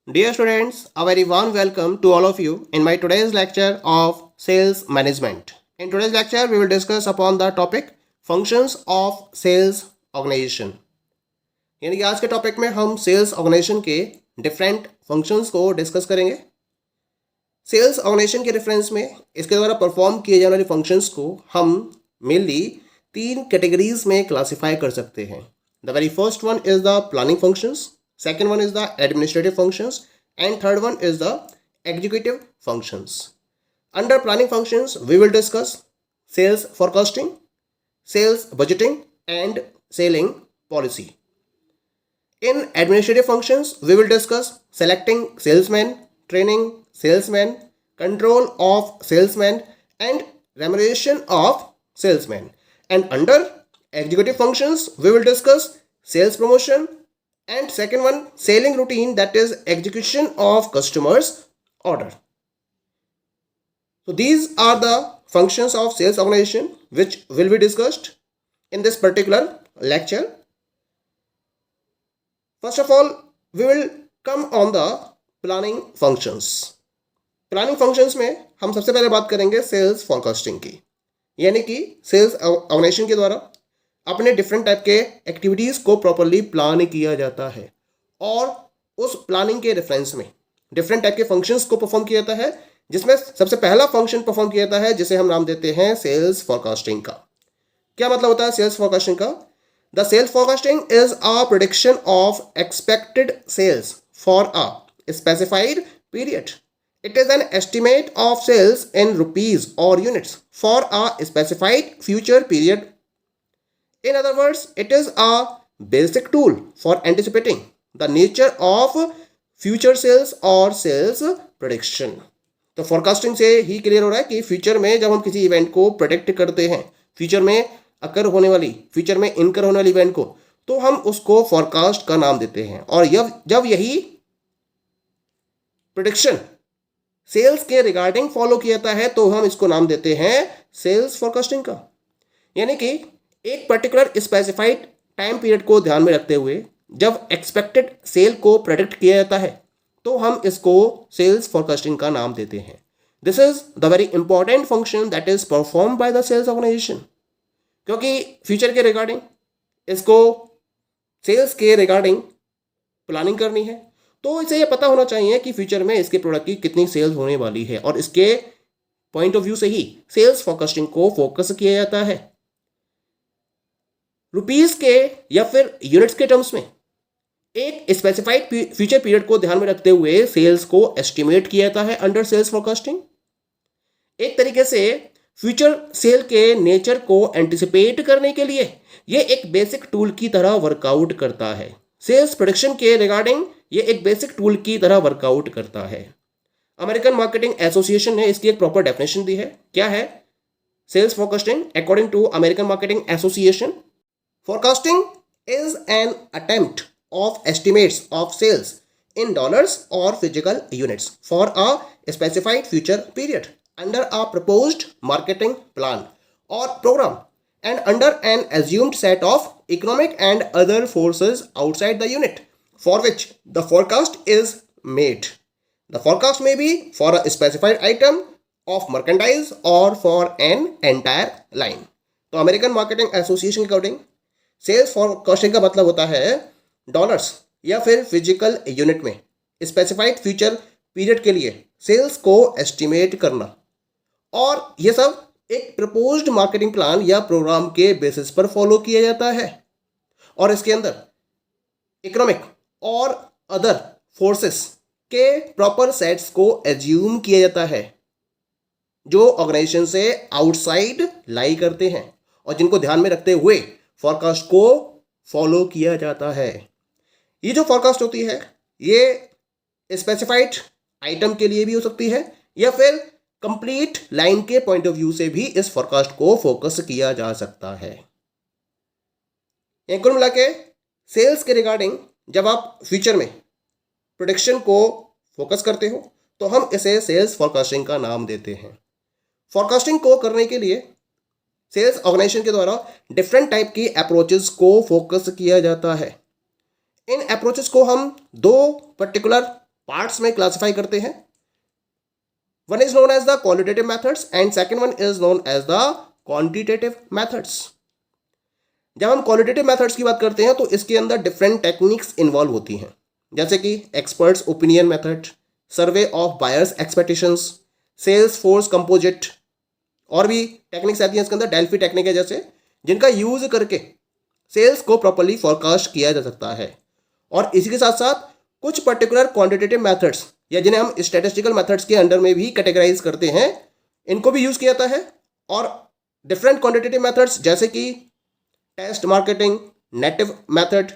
Dear students, a very warm welcome to all of you in my today's lecture of sales management. In today's lecture, we will discuss upon the topic functions of sales organization. यानी कि आज के topic में हम sales organisation के different functions को discuss करेंगे। Sales organisation के रेफरेंस में इसके द्वारा परफॉर्म किए जाने वाले फंक्शंस को हम मेनली 3 कैटेगरीज में क्लासिफाई कर सकते हैं। The very first one is the planning functions, second one is the administrative functions, and third one is the executive functions. Under planning functions we will discuss sales forecasting, sales budgeting and selling policy. In administrative functions we will discuss selecting salesmen, training salesmen, control of salesmen and remuneration of salesmen. And under executive functions we will discuss sales promotion and second one selling routine, that is execution of customers order. So these are the functions of sales organization which will be discussed in this particular lecture. First of all we will come on the planning functions. Planning functions में हम सबसे पहले बात करेंगे sales forecasting की, यानी कि sales organisation के द्वारा अपने डिफरेंट टाइप के एक्टिविटीज़ को प्रॉपरली प्लान किया जाता है और उस प्लानिंग के रेफरेंस में डिफरेंट टाइप के फंक्शंस को परफॉर्म किया जाता है, जिसमें सबसे पहला फंक्शन परफॉर्म किया जाता है जिसे हम नाम देते हैं सेल्स फोरकास्टिंग का। क्या मतलब होता है सेल्स फोरकास्टिंग का? The sales forecasting is a prediction of expected sales for a specified period. It is an estimate of sales in rupees और units for a specified future period. In other words, it is a basic tool for anticipating the nature of future sales or sales prediction. तो forecasting से ही clear हो रहा है कि future में जब हम किसी इवेंट को प्रेडिक्ट करते हैं, फ्यूचर में अकर होने वाली, फ्यूचर में इनकर होने वाली इवेंट को, तो हम उसको फोरकास्ट का नाम देते हैं। और जब यही प्रेडिक्शन सेल्स के रिगार्डिंग फॉलो किया जाता है तो हम इसको नाम देते हैं सेल्स फोरकास्टिंग का। यानी कि एक पर्टिकुलर स्पेसिफाइड टाइम पीरियड को ध्यान में रखते हुए जब एक्सपेक्टेड सेल को प्रेडिक्ट किया जाता है तो हम इसको सेल्स फोरकास्टिंग का नाम देते हैं। This is the very important function that is perform by the sales organisation, क्योंकि फ्यूचर के रिगार्डिंग इसको सेल्स के रिगार्डिंग प्लानिंग करनी है, तो इसे यह पता होना चाहिए कि फ्यूचर में इसके प्रोडक्ट की कितनी सेल्स होने वाली है और इसके पॉइंट ऑफ व्यू से ही सेल्स फोरकास्टिंग को फोकस किया जाता है। रुपीस के या फिर यूनिट्स के टर्म्स में एक स्पेसिफाइड फ्यूचर पीरियड को ध्यान में रखते हुए सेल्स को एस्टिमेट किया जाता है अंडर सेल्स फोरकास्टिंग। एक तरीके से फ्यूचर सेल के नेचर को एंटिसिपेट करने के लिए ये एक बेसिक टूल की तरह वर्कआउट करता है। सेल्स प्रेडिक्शन के रिगार्डिंग ये एक बेसिक टूल की तरह वर्कआउट करता है। अमेरिकन मार्केटिंग एसोसिएशन ने इसकी एक प्रॉपर डेफिनेशन दी है। क्या है sales forecasting according to American marketing association? Forecasting is an attempt of estimates of sales in dollars or physical units for a specified future period under a proposed marketing plan or program and under an assumed set of economic and other forces outside the unit for which the forecast is made. The forecast may be for a specified item of merchandise or for an entire line. तो American marketing association के according sales forecasting का मतलब होता है dollars या फिर physical unit में specified future period के लिए सेल्स को एस्टिमेट करना, और यह सब एक प्रपोज्ड मार्केटिंग प्लान या प्रोग्राम के बेसिस पर फॉलो किया जाता है और इसके अंदर इकोनॉमिक और अदर फोर्सेस के प्रॉपर सेट्स को एज्यूम किया जाता है जो ऑर्गेनाइजेशन से आउटसाइड लाई करते हैं और जिनको ध्यान में रखते हुए फोरकास्ट को फॉलो किया जाता है। ये जो फोरकास्ट होती है ये स्पेसिफाइड आइटम के लिए भी हो सकती है या फिर कंप्लीट लाइन के पॉइंट ऑफ व्यू से भी इस फोरकास्ट को फोकस किया जा सकता है। कुल मिला के सेल्स के रिगार्डिंग जब आप फ्यूचर में प्रेडिक्शन को फोकस करते हो तो हम इसे सेल्स फोरकास्टिंग का नाम देते हैं। फोरकास्टिंग को करने के लिए सेल्स ऑर्गेनाइजेशन के द्वारा डिफरेंट टाइप की अप्रोचेस को फोकस किया जाता है। इन अप्रोचेस को हम दो पर्टिकुलर पार्ट्स में क्लासिफाई करते हैं. One is known as the qualitative methods and second one is known as the quantitative methods. जब हम क्वालिटेटिव मेथड्स की बात करते हैं तो इसके अंदर डिफरेंट टेक्निक्स इन्वॉल्व होती हैं, जैसे कि experts opinion method, survey of buyers expectations, sales force composite, और भी टेक्निक्स आती हैं इसके अंदर. डेल्फी टेक्निक है जैसे, जिनका यूज करके सेल्स को प्रॉपर्ली फोरकास्ट किया जा सकता है. और इसी के साथ साथ कुछ पर्टिकुलर क्वांटिटेटिव मेथड्स, या जिन्हें हम स्टैटिस्टिकल मेथड्स के अंडर में भी कैटेगराइज करते हैं, इनको भी यूज किया जाता है. और डिफरेंट क्वांटिटेटिव मेथड्स जैसे कि test marketing, native method,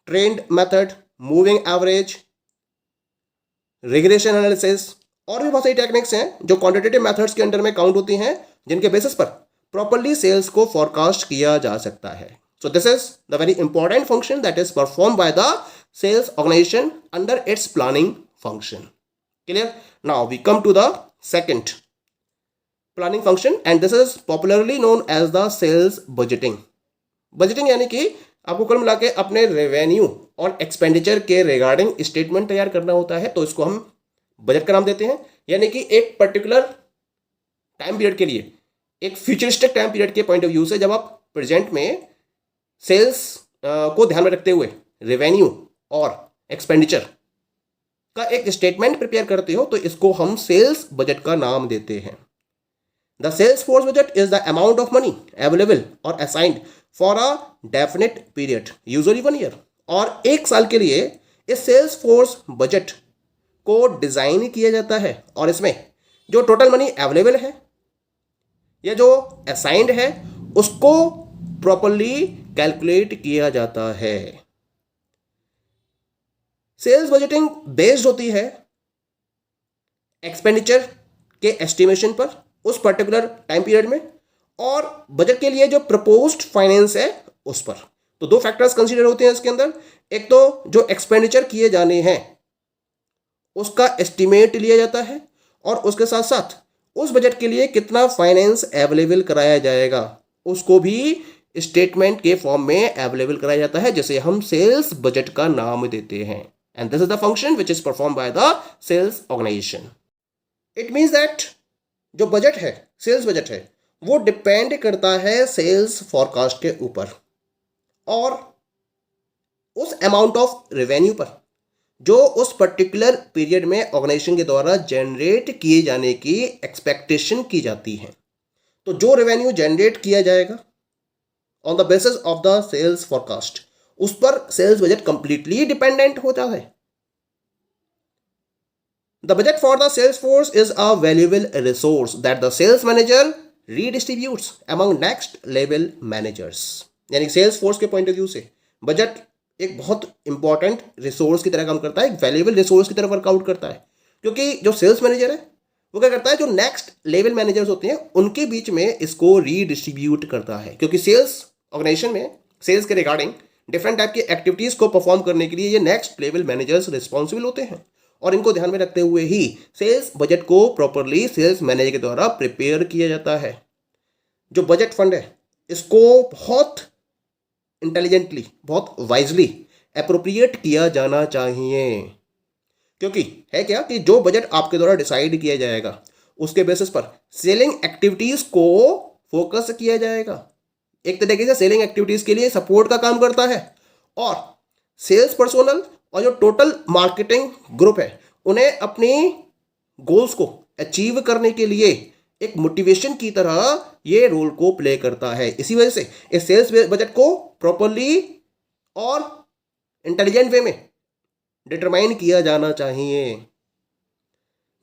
trend method, moving average, regression analysis, और भी बहुत सारी टेक्निक्स हैं जो क्वांटिटेटिव मेथड्स के अंडर में काउंट होती हैं, जिनके बेसिस पर प्रॉपर्ली सेल्स को फोरकास्ट किया जा सकता है. So this is the very important function that is perform by the sales organisation under its planning function. Clear? Now we come to the second planning function and this is popularly known as the sales budgeting. Budgeting यानी कि आपको कुल मिला के अपने revenue और expenditure के regarding statement तैयार करना होता है, तो इसको हम बजट का नाम देते हैं. यानी कि एक पर्टिकुलर टाइम पीरियड के लिए, एक फ्यूचरिस्टिक टाइम पीरियड के पॉइंट ऑफ व्यू से जब आप प्रेजेंट में सेल्स को ध्यान में रखते हुए रेवेन्यू और एक्सपेंडिचर का एक स्टेटमेंट प्रिपेयर करते हो, तो इसको हम सेल्स बजट का नाम देते हैं. The sales force budget is the amount of money available और assigned for a definite period, usually 1 year. और एक साल के लिए इस सेल्स फोर्स बजट को डिजाइन किया जाता है, और इसमें जो टोटल मनी अवेलेबल है या जो असाइंड है उसको प्रॉपर्ली कैलकुलेट किया जाता है. सेल्स बजटिंग बेस्ड होती है एक्सपेंडिचर के एस्टिमेशन पर उस पर्टिकुलर टाइम पीरियड में, और बजट के लिए जो प्रपोज्ड फाइनेंस है उस पर. तो दो फैक्टर्स कंसीडर होते हैं इसके अंदर. एक तो जो एक्सपेंडिचर किए जाने हैं उसका एस्टिमेट लिया जाता है, और उसके साथ साथ उस बजट के लिए कितना फाइनेंस अवेलेबल कराया जाएगा उसको भी स्टेटमेंट के फॉर्म में अवेलेबल कराया जाता है, जिसे हम सेल्स बजट का नाम देते हैं. And this is the function which is perform by the sales organisation. It means that जो बजट है, सेल्स बजट है, वो डिपेंड करता है सेल्स फॉरकास्ट के ऊपर और उस अमाउंट ऑफ रेवेन्यू पर जो उस पर्टिकुलर पीरियड में ऑर्गेनाइजेशन के द्वारा जनरेट किए जाने की एक्सपेक्टेशन की जाती है. तो जो रेवेन्यू जनरेट किया जाएगा on the basis of the sales forecast, उस पर सेल्स बजट कंप्लीटली डिपेंडेंट होता है. The budget for the sales force is a valuable resource that the sales manager redistributes among next level managers. यानी sales force के point of view से budget एक बहुत important resource की तरह काम करता है, एक वैल्यूएबल रिसोर्स की तरह वर्कआउट करता है, क्योंकि जो सेल्स मैनेजर है वो क्या करता है, जो नेक्स्ट लेवल मैनेजर्स होते हैं उनके बीच में इसको रीडिस्ट्रीब्यूट करता है. क्योंकि सेल्स ऑर्गेनाइजेशन में सेल्स के रिगार्डिंग डिफरेंट टाइप की एक्टिविटीज़ को परफॉर्म करने के लिए ये नेक्स्ट लेवल मैनेजर्स रिस्पॉन्सिबल होते हैं, और इनको ध्यान में रखते हुए ही सेल्स बजट को प्रॉपरली सेल्स मैनेजर के द्वारा प्रिपेयर किया जाता है. जो बजट फंड है इसको बहुत इंटेलिजेंटली, बहुत वाइजली अप्रोप्रिएट किया जाना चाहिए, क्योंकि है क्या कि जो बजट आपके द्वारा डिसाइड किया जाएगा उसके बेसिस पर सेलिंग एक्टिविटीज़ को फोकस किया जाएगा. एक तरीके से सेलिंग एक्टिविटीज़ के लिए सपोर्ट का काम करता है, और सेल्स पर्सोनल और जो टोटल मार्केटिंग ग्रुप है उन्हें अपनी गोल्स को अचीव करने के लिए एक मोटिवेशन की तरह ये रोल को प्ले करता है. इसी वजह से इस सेल्स बजट को प्रॉपरली और इंटेलिजेंट वे में डिटरमाइन किया जाना चाहिए.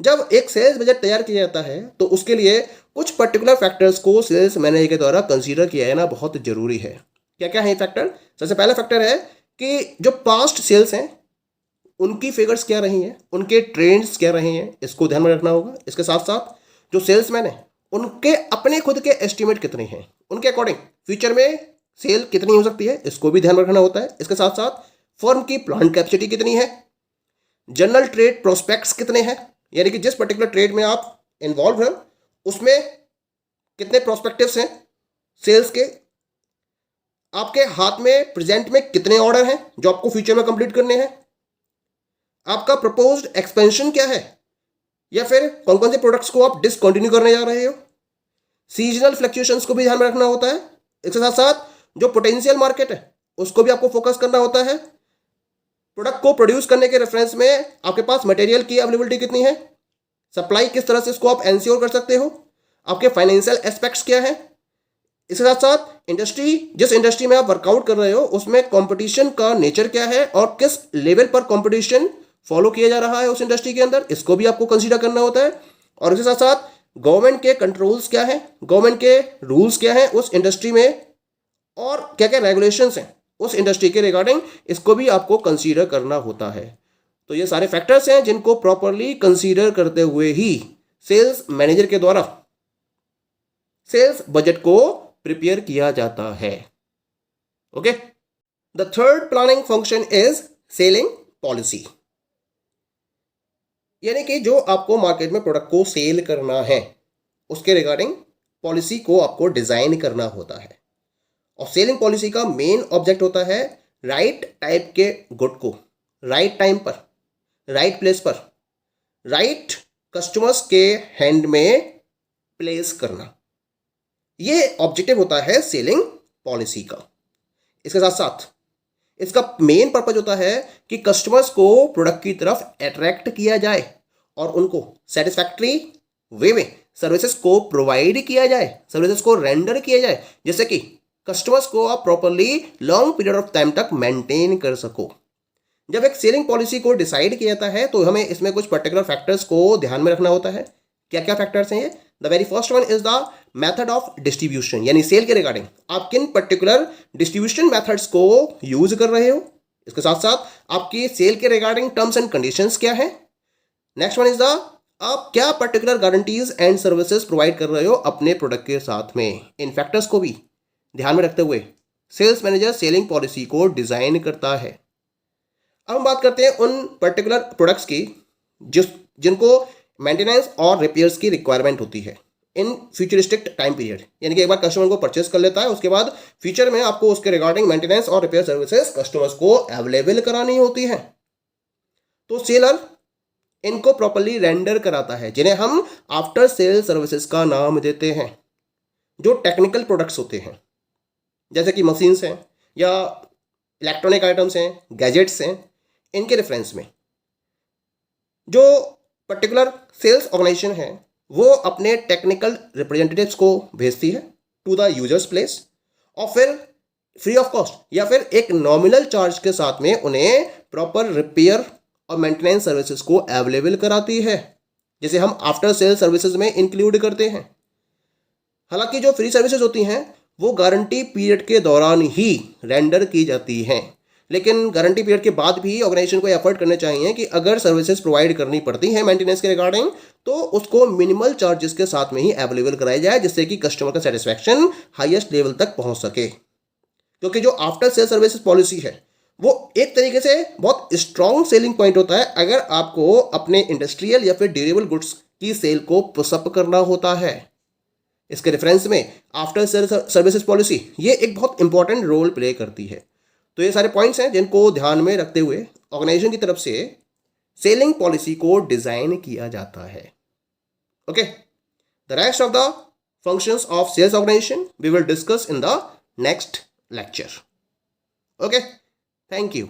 जब एक सेल्स बजट तैयार किया जाता है तो उसके लिए कुछ पर्टिकुलर फैक्टर्स को सेल्स मैनेजर के द्वारा कंसीडर किया जाना बहुत जरूरी है. क्या क्या है फैक्टर? सबसे पहला फैक्टर है कि जो पास्ट सेल्स हैं उनकी फिगर्स क्या रही हैं, उनके ट्रेंड्स क्या रहे हैं, इसको ध्यान में रखना होगा. इसके साथ साथ जो सेल्समैन है उनके अपने खुद के एस्टिमेट कितने हैं, उनके अकॉर्डिंग फ्यूचर में सेल कितनी हो सकती है, इसको भी ध्यान में रखना होता है. इसके साथ साथ फर्म की प्लांट कैपेसिटी कितनी है, जनरल ट्रेड प्रोस्पेक्ट्स कितने हैं, यानी कि जिस पर्टिकुलर ट्रेड में आप इन्वॉल्व हैं उसमें कितने प्रोस्पेक्टिव्स हैं सेल्स के, आपके हाथ में प्रेजेंट में कितने ऑर्डर हैं जो आपको फ्यूचर में कंप्लीट करने हैं, आपका प्रपोज्ड एक्सपेंशन क्या है, या फिर कौन कौन से प्रोडक्ट्स को आप डिसकंटिन्यू करने जा रहे हो। सीजनल फ्लक्चुएशंस को भी ध्यान में रखना होता है। इसके साथ साथ जो पोटेंशियल मार्केट है उसको भी आपको फोकस करना होता है। प्रोडक्ट को प्रोड्यूस करने के रेफरेंस में आपके पास मटेरियल की अवेलेबिलिटी कितनी है, सप्लाई किस तरह से इसको आप एंश्योर कर सकते हो, आपके फाइनेंशियल एस्पेक्ट्स क्या है। इसके साथ साथ इंडस्ट्री, जिस इंडस्ट्री में आप वर्कआउट कर रहे हो उसमें कंपटीशन का नेचर क्या है और किस लेवल पर कंपटीशन फॉलो किया जा रहा है उस इंडस्ट्री के अंदर, इसको भी आपको कंसीडर करना होता है। और इसके साथ साथ गवर्नमेंट के कंट्रोल्स क्या है, गवर्नमेंट के रूल्स क्या है उस इंडस्ट्री में, और क्या क्या रेगुलेशंस हैं उस इंडस्ट्री के रिगार्डिंग, इसको भी आपको कंसीडर करना होता है। तो ये सारे फैक्टर्स हैं जिनको प्रॉपरली कंसीडर करते हुए ही सेल्स मैनेजर के द्वारा सेल्स बजट को प्रिपेयर किया जाता है। Okay, the third planning function is selling policy, यानी कि जो आपको मार्केट में प्रोडक्ट को सेल करना है उसके रिगार्डिंग पॉलिसी को आपको डिजाइन करना होता है। और सेलिंग पॉलिसी का मेन ऑब्जेक्ट होता है राइट टाइप के गुड को राइट टाइम पर, राइट प्लेस पर, राइट कस्टमर्स के हैंड में प्लेस करना। ये ऑब्जेक्टिव होता है सेलिंग पॉलिसी का। इसके साथ साथ इसका मेन पर्पज होता है कि कस्टमर्स को प्रोडक्ट की तरफ अट्रैक्ट किया जाए और उनको सेटिस्फैक्ट्री वे में सर्विसेज को प्रोवाइड किया जाए, सर्विसेज को रेंडर किया जाए, जैसे कि कस्टमर्स को आप properly long period of time तक मेंटेन कर सको। जब एक सेलिंग पॉलिसी को डिसाइड किया जाता है तो हमें इसमें कुछ पर्टिकुलर फैक्टर्स को ध्यान में रखना होता है। क्या क्या फैक्टर्स हैं ये? The very first one is the method of distribution, यानी सेल के रिगार्डिंग आप किन पर्टिकुलर डिस्ट्रीब्यूशन मेथड्स को यूज कर रहे हो। इसके साथ साथ आपकी सेल के रिगार्डिंग टर्म्स एंड कंडीशंस क्या है। नेक्स्ट वन इज द आप क्या particular guarantees and services provide कर रहे हो अपने प्रोडक्ट के साथ में। इन फैक्टर्स को भी ध्यान में रखते हुए सेल्स मैनेजर सेलिंग पॉलिसी को डिजाइन करता है। अब हम बात करते हैं उन पर्टिकुलर प्रोडक्ट्स की जिनको मेंटेनेंस और रिपेयर्स की रिक्वायरमेंट होती है इन फ्यूचरिस्टिक टाइम पीरियड, यानी कि एक बार कस्टमर को परचेस कर लेता है उसके बाद फ्यूचर में आपको उसके रिगार्डिंग मेंटेनेंस और रिपेयर सर्विसेज कस्टमर्स को अवेलेबल करानी होती है। तो सेलर इनको प्रॉपर्ली रेंडर कराता है, जिन्हें हम आफ्टर सेल सर्विसेज का नाम देते हैं। जो टेक्निकल प्रोडक्ट्स होते हैं जैसे कि मशीन्स हैं या इलेक्ट्रॉनिक आइटम्स हैं, गैजेट्स हैं, इनके रेफरेंस में जो पर्टिकुलर सेल्स ऑर्गेनाइजेशन है वो अपने टेक्निकल रिप्रेजेंटेटिव्स को भेजती है टू द यूजर्स प्लेस, और फिर फ्री ऑफ कॉस्ट या फिर एक नॉमिनल चार्ज के साथ में उन्हें प्रॉपर रिपेयर और मेंटेनेंस सर्विसेज को अवेलेबल कराती है, जिसे हम आफ्टर सेल सर्विसेज में इंक्लूड करते हैं। हालांकि जो फ्री सर्विसेज होती हैं वो गारंटी पीरियड के दौरान ही रेंडर की जाती हैं, लेकिन गारंटी पीरियड के बाद भी ऑर्गेनाइजेशन को एफर्ट करने चाहिए कि अगर सर्विसेज प्रोवाइड करनी पड़ती है मेंटेनेंस के रिगार्डिंग तो उसको मिनिमल चार्जेस के साथ में ही अवेलेबल कराया जाए, जिससे कि कस्टमर का सेटिस्फैक्शन हाईएस्ट लेवल तक पहुंच सके। क्योंकि जो आफ्टर सेल सर्विसेज पॉलिसी है वो एक तरीके से बहुत स्ट्रॉन्ग सेलिंग पॉइंट होता है अगर आपको अपने इंडस्ट्रियल या फिर ड्यूरेबल गुड्स की सेल को पुशअप करना होता है। इसके रेफरेंस में आफ्टर सेल सर्विसेज पॉलिसी ये एक बहुत इंपॉर्टेंट रोल प्ले करती है। तो ये सारे पॉइंट्स हैं जिनको ध्यान में रखते हुए ऑर्गेनाइजेशन की तरफ से सेलिंग पॉलिसी को डिजाइन किया जाता है। Okay, the rest of the functions of sales organization we will discuss in the next lecture. Okay, thank you.